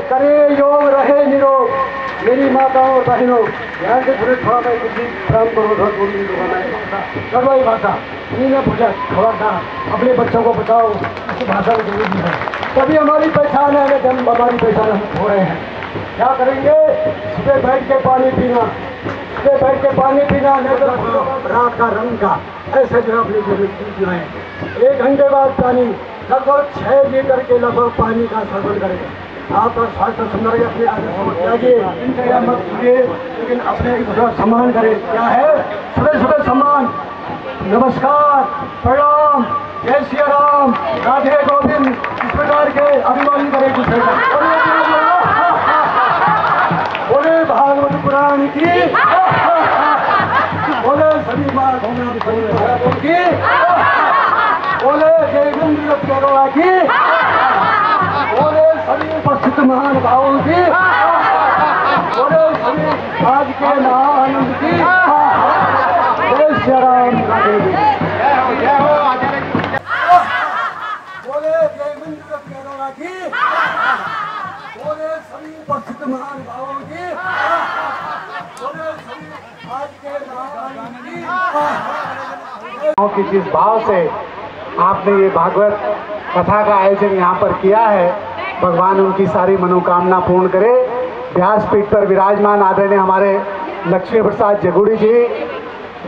करे योग रहे निरोग। मेरी माताओं और बहनों, ध्यान से सुने, थोड़ा मैं कुछ काम करो, थोड़ा 2 मिनट करवाई भाषा नहीं ना पूछा। खबरदार अपने बच्चों को बताओ, इस भाषा में जरूरी है, तभी हमारी पहचान है। अगर हम हमारी पहचान हम खो रहे हैं, क्या करेंगे? सुबह बैठ के पानी पीना, सुबह बैठ के पानी पीना, नहीं तो रात का रंग का ऐसे जो अपनी जरूरत जो है। 1 घंटे बाद पानी, लगभग 6 लीटर के लगभग पानी का सेवन करें। आपका स्वास्थ्य सुंदर है, अपने आगे समझ त्यागिए, इनसे मत कीजिए, लेकिन अपने सम्मान करें। क्या है? सुबह सुबह सम्मान, नमस्कार, प्रणाम, जय श्री राम, राधे गोविंद, इस प्रकार के अभिमान करें दूसरे का। बोले भागवत पुराण की, बोले सभी माँ की, बोले देवेंद्र केरोला की, बोले सभी उपस्थित महान भावों की, बोले सभी आज के महानंद की, जय श्री राम, राधे बोले देवेंद्र केरोला की, बोले सभी उपस्थित महान भावों की, बोले सभी आज के महानंद की। जिस भाव से आपने ये भागवत कथा का आयोजन यहाँ पर किया है, भगवान उनकी सारी मनोकामना पूर्ण करे। व्यासपीठ पर विराजमान आदरणीय हमारे लक्ष्मी प्रसाद जगुड़ी जी,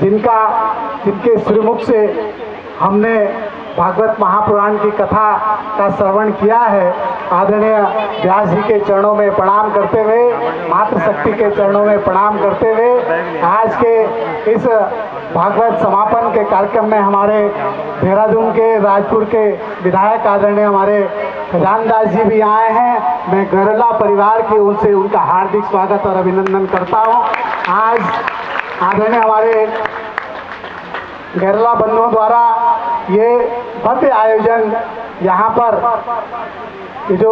जिनके श्रीमुख से हमने भागवत महापुराण की कथा का श्रवण किया है, आदरणीय व्यास जी के चरणों में प्रणाम करते हुए, मातृशक्ति के चरणों में प्रणाम करते हुए, आज के इस भागवत समापन के कार्यक्रम में हमारे देहरादून के, राजपुर के विधायक आदरणीय हमारे खजानदास जी भी आए हैं। मैं गैरला परिवार की ओर से उनका हार्दिक स्वागत और अभिनंदन करता हूँ। आज आदरणीय हमारे गैरला बंधुओं द्वारा ये भव्य आयोजन यहाँ पर जो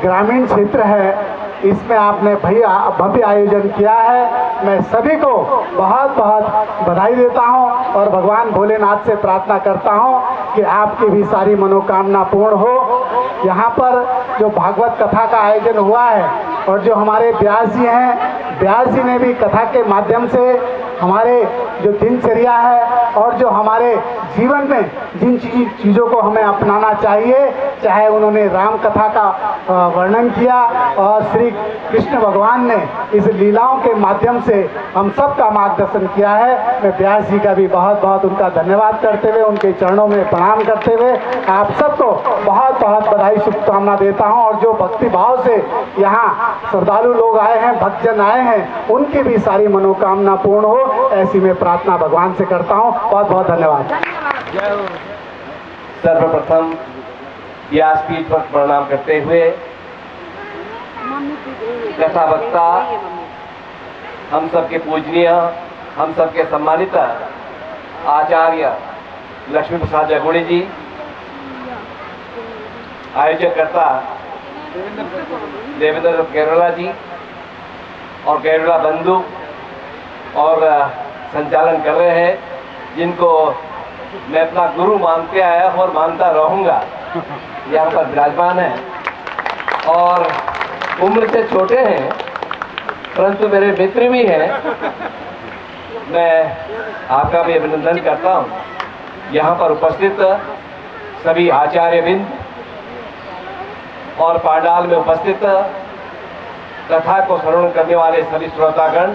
ग्रामीण क्षेत्र है, इसमें आपने भव्य आयोजन किया है। मैं सभी को बहुत बहुत बधाई देता हूँ और भगवान भोलेनाथ से प्रार्थना करता हूँ कि आपकी भी सारी मनोकामना पूर्ण हो। यहाँ पर जो भागवत कथा का आयोजन हुआ है और जो हमारे व्यास जी हैं, व्यास जी ने भी कथा के माध्यम से हमारे जो दिनचर्या है और जो हमारे जीवन में जिन चीज़ों को हमें अपनाना चाहिए, चाहे उन्होंने राम कथा का वर्णन किया और श्री कृष्ण भगवान ने इस लीलाओं के माध्यम से हम सब का मार्गदर्शन किया है। मैं व्यास जी का भी बहुत बहुत उनका धन्यवाद करते हुए, उनके चरणों में प्रणाम करते हुए आप सबको बहुत बहुत बधाई शुभकामना देता हूं। और जो भक्ति भाव से यहाँ श्रद्धालु लोग आए हैं, भक्तजन आए हैं, उनकी भी सारी मनोकामना पूर्ण हो, ऐसी मैं प्रार्थना भगवान से करता हूँ। बहुत बहुत धन्यवाद। सर्वप्रथम व्यासपीठ पर प्रणाम करते हुए कथा वक्ता, हम सबके पूजनीय, हम सबके सम्मानित आचार्य लक्ष्मी प्रसाद जगुड़ी जी, आयोजकर्ता देवेंद्र केरोला जी और केरोला बंधु और संचालन कर रहे हैं, जिनको मैं अपना गुरु मानते आया और मानता रहूँगा, यहाँ पर विराजमान है और उम्र से छोटे हैं परंतु मेरे मित्र भी हैं। मैं आपका भी अभिनंदन करता हूँ। यहाँ पर उपस्थित सभी आचार्यवृंद और पांडाल में उपस्थित कथा को श्रवण करने वाले सभी श्रोतागण,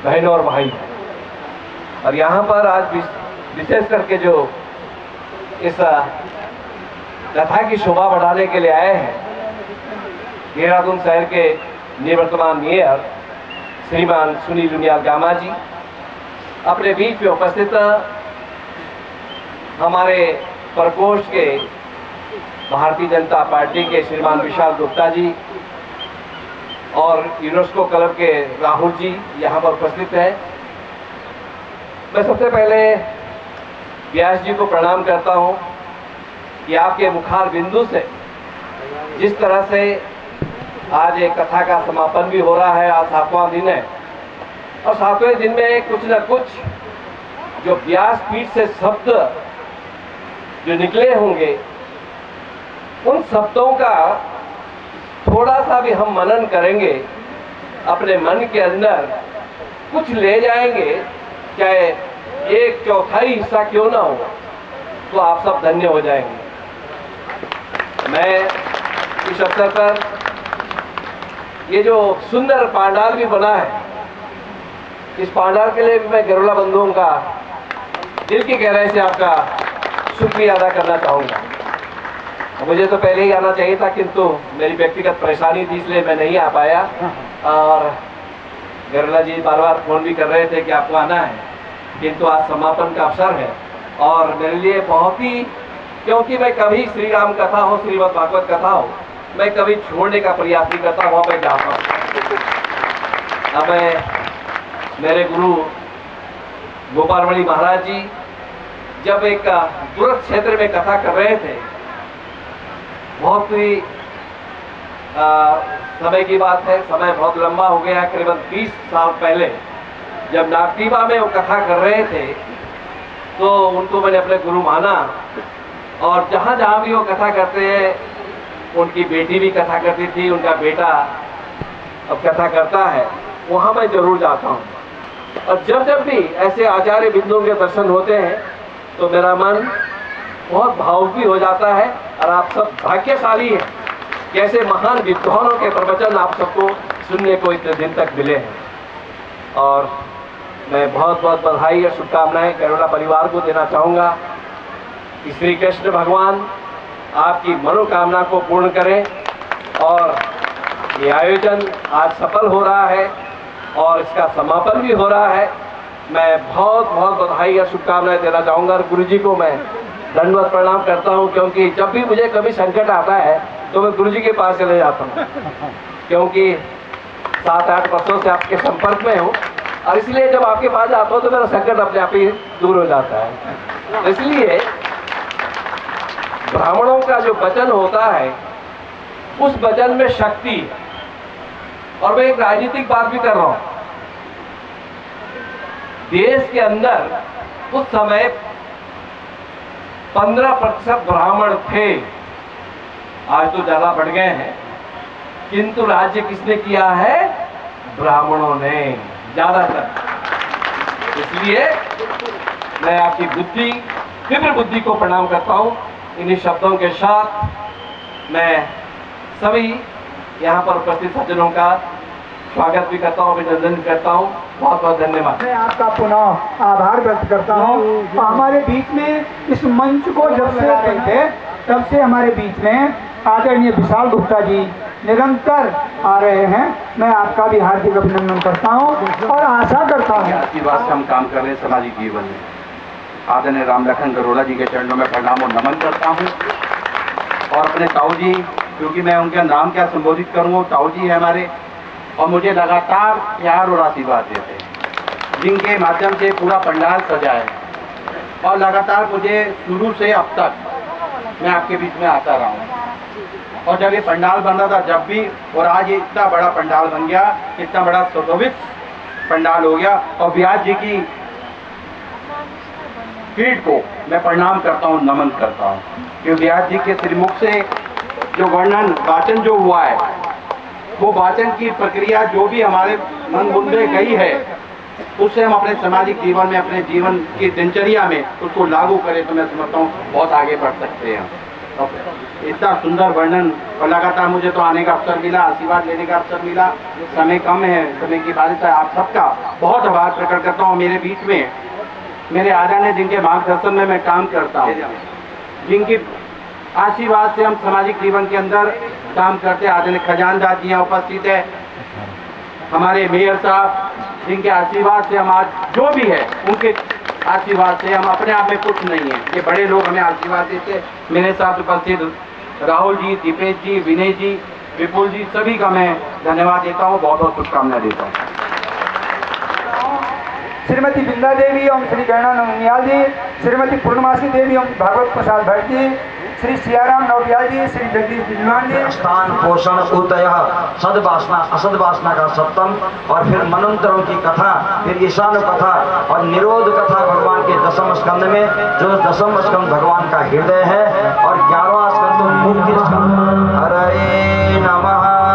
बहनों और भाई, और यहाँ पर आज विशेष करके जो इस कथा की शोभा बढ़ाने के लिए आए हैं, देहरादून शहर के निवर्तमान मेयर श्रीमान सुनील उनियाल गामा जी, अपने बीच में उपस्थित हमारे प्रकोष्ठ के भारतीय जनता पार्टी के श्रीमान विशाल गुप्ता जी और यूनेस्को क्लब के राहुल जी यहाँ पर उपस्थित हैं। मैं सबसे पहले व्यास जी को प्रणाम करता हूँ कि आपके मुखार बिंदु से जिस तरह से आज एक कथा का समापन भी हो रहा है, आज 7वां दिन है और 7वें दिन में कुछ न कुछ जो व्यास पीठ से शब्द जो निकले होंगे, उन शब्दों का थोड़ा सा भी हम मनन करेंगे, अपने मन के अंदर कुछ ले जाएंगे, चाहे 1/4 हिस्सा क्यों ना हो, तो आप सब धन्य हो जाएंगे। मैं इस अवसर पर ये जो सुंदर पांडाल भी बना है, इस पांडाल के लिए भी मैं गरुड़ा बंधुओं का दिल की गहराई से आपका शुक्रिया अदा करना चाहूँगा। मुझे तो पहले ही आना चाहिए था, किंतु मेरी व्यक्तिगत परेशानी थी, इसलिए मैं नहीं आ पाया। और गरुड़ा जी बार बार फोन भी कर रहे थे कि आपको आना है, किंतु आज समापन का अवसर है और मेरे लिए बहुत ही, क्योंकि मैं कभी श्री राम कथा हो, श्रीमद् भागवत कथा हो, मैं कभी छोड़ने का प्रयास नहीं करता, वहाँ मैं जाता हूँ। अब मैं मेरे गुरु गोपालमणि महाराज जी जब एक दूरस्थ क्षेत्र में कथा कर रहे थे, बहुत ही समय की बात है, समय बहुत लंबा हो गया, करीबन 30 साल पहले जब नागटीबा में वो कथा कर रहे थे, तो उनको मैंने अपने गुरु माना। और जहाँ जहाँ भी वो कथा करते हैं, उनकी बेटी भी कथा करती थी, उनका बेटा अब कथा करता है, वहाँ मैं जरूर जाता हूँ। और जब जब भी ऐसे आचार्य बिंदुओं के दर्शन होते हैं तो मेरा मन बहुत भावुक भी हो जाता है। और आप सब भाग्यशाली हैं, कैसे महान विद्वानों के प्रवचन आप सबको सुनने को इतने दिन तक मिले हैं। और मैं बहुत बहुत बधाई और शुभकामनाएं गरुड़ा परिवार को देना चाहूँगा कि श्री कृष्ण भगवान आपकी मनोकामना को पूर्ण करें। और ये आयोजन आज सफल हो रहा है और इसका समापन भी हो रहा है। मैं बहुत बहुत बधाई और शुभकामनाएं देना चाहूँगा। और गुरु जी को मैं दंडवत प्रणाम करता हूँ, क्योंकि जब भी मुझे कभी संकट आता है तो मैं गुरु जी के पास चले जाता हूँ, क्योंकि 7-8 वर्षों से आपके संपर्क में हूँ। और इसलिए जब आपके पास आता हूँ तो मेरा संकट अपने आप ही दूर हो जाता है। इसलिए ब्राह्मणों का जो वचन होता है, उस वचन में शक्ति है। और मैं एक राजनीतिक बात भी कर रहा हूं। देश के अंदर उस समय 15% ब्राह्मण थे, आज तो ज्यादा बढ़ गए हैं, किंतु राज्य किसने किया है? ब्राह्मणों ने ज्यादातर। इसलिए मैं आपकी बुद्धि, तीव्र बुद्धि को प्रणाम करता हूं। इन्हीं शब्दों के साथ मैं सभी यहाँ पर उपस्थित सज्जनों का स्वागत भी करता हूँ, अभिनंदन करता हूँ। बहुत बहुत धन्यवाद। मैं आपका पुनः आभार व्यक्त करता हूँ। हमारे बीच में इस मंच को जब से थे तब से हमारे बीच में आदरणीय विशाल गुप्ता जी निरंतर आ रहे हैं। मैं आपका भी हार्दिक अभिनंदन करता हूँ और आशा करता हूँ आपकी बात से हम काम कर रहे हैं सामाजिक जीवन में। आदरणीय राम लखन गरोला जी के चरणों में प्रणाम और नमन करता हूँ। और अपने ताऊ जी, क्योंकि मैं उनका नाम क्या संबोधित करूँ, ताऊ जी है हमारे, और मुझे लगातार प्यार और आशीर्वाद देते हैं, जिनके माध्यम से पूरा पंडाल सजा है। और लगातार मुझे शुरू से अब तक मैं आपके बीच में आता रहा हूँ। और जब ये पंडाल बन रहा था, जब भी, और आज ये इतना बड़ा पंडाल बन गया, इतना बड़ा सुशोभित पंडाल हो गया। और व्यास जी की पीठ को मैं प्रणाम करता हूँ, नमन करता हूँ, क्योंकि व्यास जी के श्रीमुख से जो वर्णन, वाचन जो हुआ है, वो वाचन की प्रक्रिया जो भी हमारे मन बुंदे गई है, उससे हम अपने सामाजिक जीवन में, अपने जीवन की दिनचर्या में उसको लागू करें तो मैं समझता हूँ बहुत आगे बढ़ सकते हैं। इतना सुंदर वर्णन, और लगातार मुझे तो आने का अवसर मिला, आशीर्वाद लेने का अवसर मिला। समय कम है, समय की बात है। आप सबका बहुत आभार प्रकट करता हूँ। मेरे बीच में मेरे आदरणीय जिनके मार्गदर्शन में मैं काम करता हूँ, जिनकी आशीर्वाद से हम सामाजिक जीवन के अंदर काम करते हैं, आदरणीय खजानदार जी यहाँ उपस्थित है, हमारे मेयर साहब, जिनके आशीर्वाद से हम आज जो भी है, उनके आशीर्वाद से, हम अपने आप में कुछ नहीं है, ये बड़े लोग हमें आशीर्वाद देते। मेरे साथ उपस्थित राहुल जी, दीपेश जी, विनय जी, विपुल जी, सभी का मैं धन्यवाद देता हूँ, बहुत बहुत शुभकामनाएं देता हूँ। श्रीमती बिंदा देवी एवं श्री गणा नौनियाल जी, श्रीमती पूर्णमासी देवी एवं भागवत प्रसाद भट्ट जी, श्री सियाराम नौटियाल जी, श्री जगदीश विद्वान जी। स्थान पोषण उतय सदवासना असदवासना का सप्तम, और फिर मनंतरों की कथा, फिर ईशान कथा और निरोध कथा भगवान के दसम स्कंद में, जो दसम स्कंद भगवान का हृदय है, और 11वां स्कंद मुक्ति स्कंद। हरे नमः।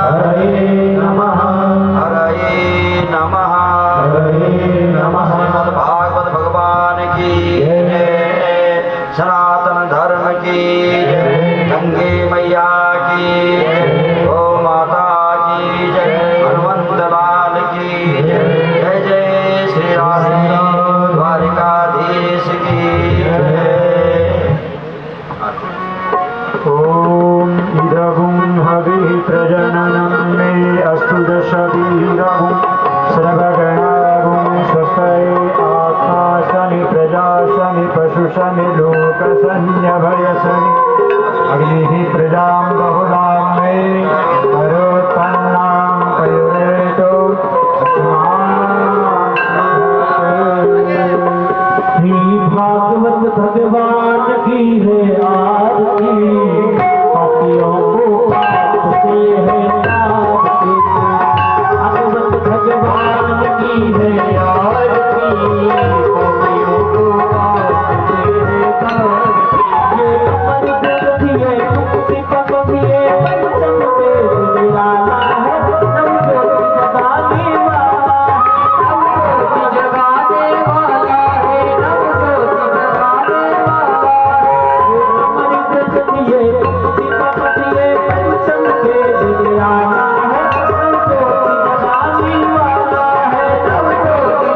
प्रजननं मे अस्तु दशवीरं सर्वगणागुं स्वस्ति आत्मा शनि प्रजा शनि पशु शनि लोक सन्यभय शनि अग्निः प्रजां बहुलां मे करोत्पन्नां पयुरेतो श्री भागवत भगवान की है आरती पापियों को पाप से है आरती भागवत भगवान की है आरती पापियों को पाप से है आरती ये मुक्ति है मुक्ति पकड़ी है पंचम पे निराला है नवज्योति जगाने वाला नवज्योति जगाने वाला है नवज्योति जगाने वाला है हमारी प्रकृति है मुक्ति पकड़ी है पंचम पे निराला है नवज्योति जगाने वाला है नवज्योति जगाने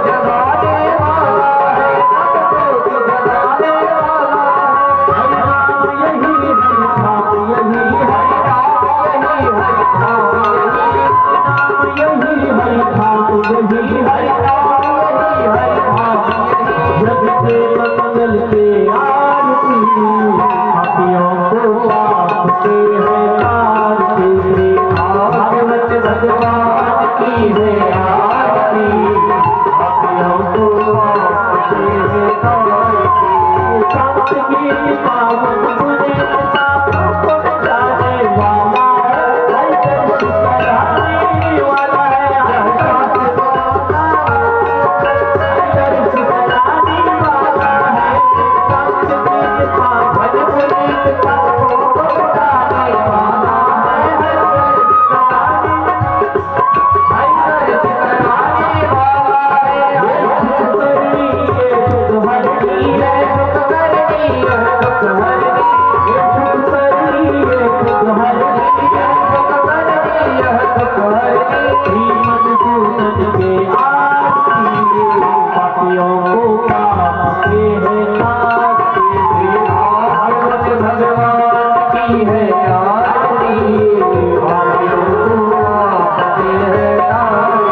वाला है नवज्योति जगाने वाला है यही नाम यही हरि नाम यही हरि नाम यही हरि नाम यही हरि नाम यही हरि नाम जग के मंगल के आरती पापियों को पाप से है आरती भागवत भगवान की है आरती पापियों को पाप से है आरती संत की पावन पुण्य पापों को मिटाने वाला है हर दर्श कराने वाला है हर दर्श कराने वाला है संत की पावन पुण्य पापों को मिटाने वाला है हर दर्श कराने वाला है ये सुख हरनी है सुख करनी है सुख हरनी ये सुख करनी है सुख हरनी है सुख करनी है सुख हरनी श्रीमन पूजन के आरती पापियों को पाप से है आरती भागवत भगवान की है आरती पापियों को पाप से है आरती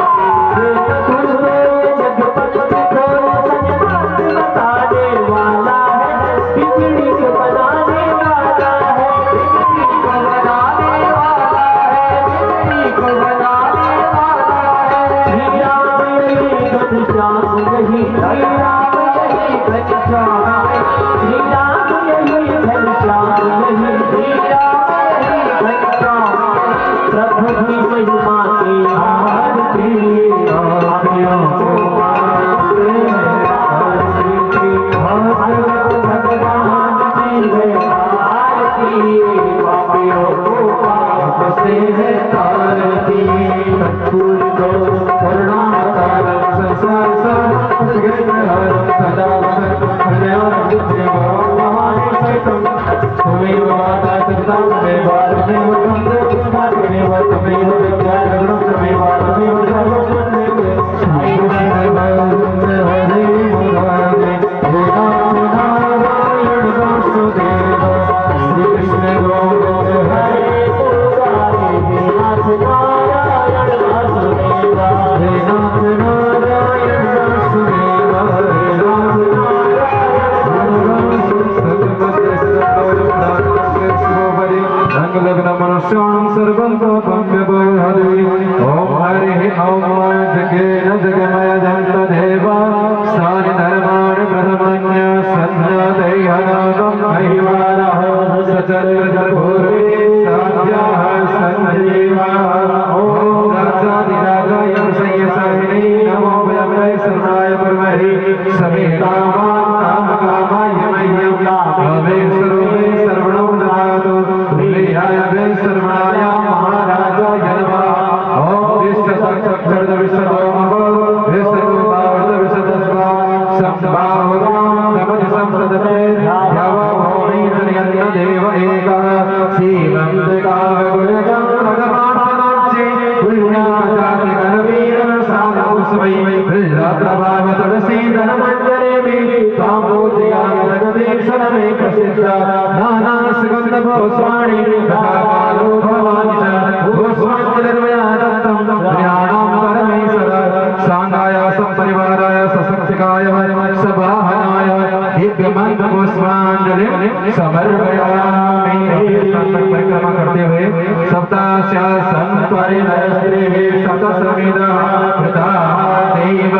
जगपति को सन्मान बताने वाला है बिगड़ी को बनाने वाला है बिगड़ी को बनाने वाला है बिगड़ी को बनाने वाला है श्री राम यही घनश्याम यही श्री राम यही घनश्याम श्री राम यही घनश्याम यही श्री राम यही घनश्याम प्रभु की महिमा की आरती पापियों को पाप से है आरती भागवत भगवान की है आरती पापियों को पाप से है आरती कर्पूर दो करुणावतारम संसार सारम जगन्नाथम सदा त्वमेव माता पिता त्वमेव त्वमेव त्वमेव त्वमेव विद्याधरणं त्वमेव त्वमेव सर्वं वन्दे हरे हरे मुरारे हे नाम नारायण वासुदेव श्री कृष्ण गोविंद हरे मुरारे हे नाथ नारायण वासुदेव हे नाथ नारायण वासुदेव हे नाथ लग्न मनुष्यां सर्वं पापं व्यवहरे ओम हरि ओम जगेन जगमय जन्तदेव स्थानि धर्माणि ब्रह्मण्य सन्नदैहनागं महिवानः सचन्द्रपूर्वे साध्याः सञ्जीवाः ओम राजाधिराजाय संयसायिने नमो वयं शरणाय ब्रह्महि समे कामान् कामकामाय मह्यं भवे सर्वे सर्वणो ददातु प्रियाय वे सर्वणाय महाराजाय नमः ओम विश्वसक्षर विश्वतोमो विश्वरूपावर्त विश्वतस्वा संभावतां नमः संसदते भव भौमी जनयन्न देव एकः सन्परिणस्त्रिः सतसमिदः कृता देव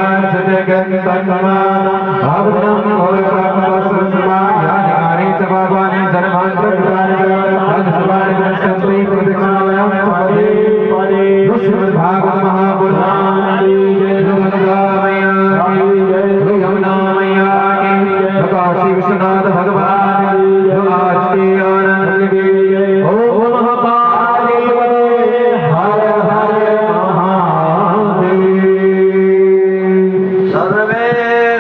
जगन्तन्मान अवनं मूलकं वसुस्मायानि च भगवान् धर्मान्तरकृतानि तद्सुवानि गच्छन्ति प्रदक्षिणायां पदे पदे श्रीमद्भागवत महापुराण काशी विश्वनाथ भगवान आस्ते आनंद के ओम महादेव हर हर महादेव। सर्वे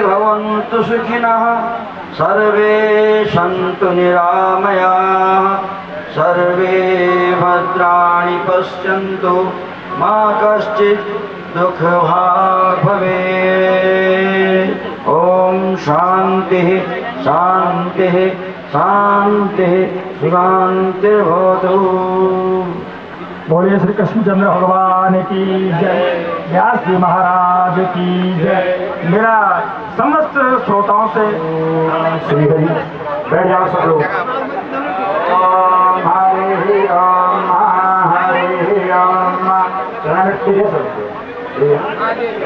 भवन्तु सुखिनः सर्वे सन्तु निरामयाः सर्वे भद्राणि पश्यन्तु मा कश्चित् दुःखभाग् भवेत्। ओम शांतिः शांतिः शांतिः शांतिर्भवतु। बोलिए श्री कृष्णचंद्र भगवान की जय, व्यास जी महाराज की जय। मेरा समस्त श्रोताओं से श्री हरि बैठ जाओ सब लोग। ओम हरि ओम हरि ओम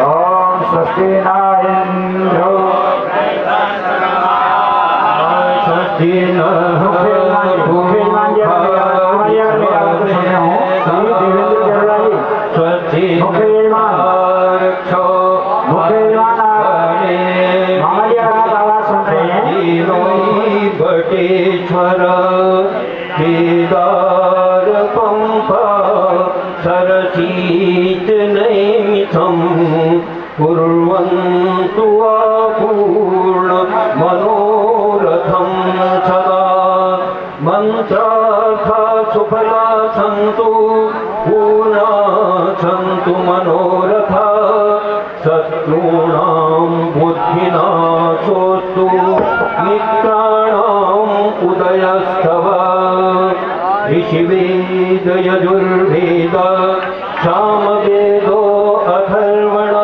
ओम स्वस्ति न इंद्रो स्वस्ति न बटेश्वर केदार पंप सरसीत नैमिथं कुर्वन्तु अपूर्ण मनोरथं सदा मंत्रार्थ सुफला सन्तु पूर्णा सन्तु मनोरथा शत्रूणां बुद्धिनाशोऽस्तु मित्राणाम् उदयस्तव। ऋषिवेद यजुर्वेद सामवेदो अथर्वण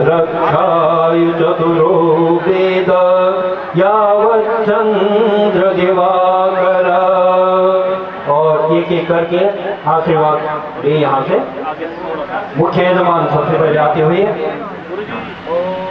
रक्षाय चतुरो वेद यावच्चन्द्र दिवाकर। और एक एक करके आशीर्वाद ये यहाँ से मुख्य यजमान सबसे पहले आते हुए ओम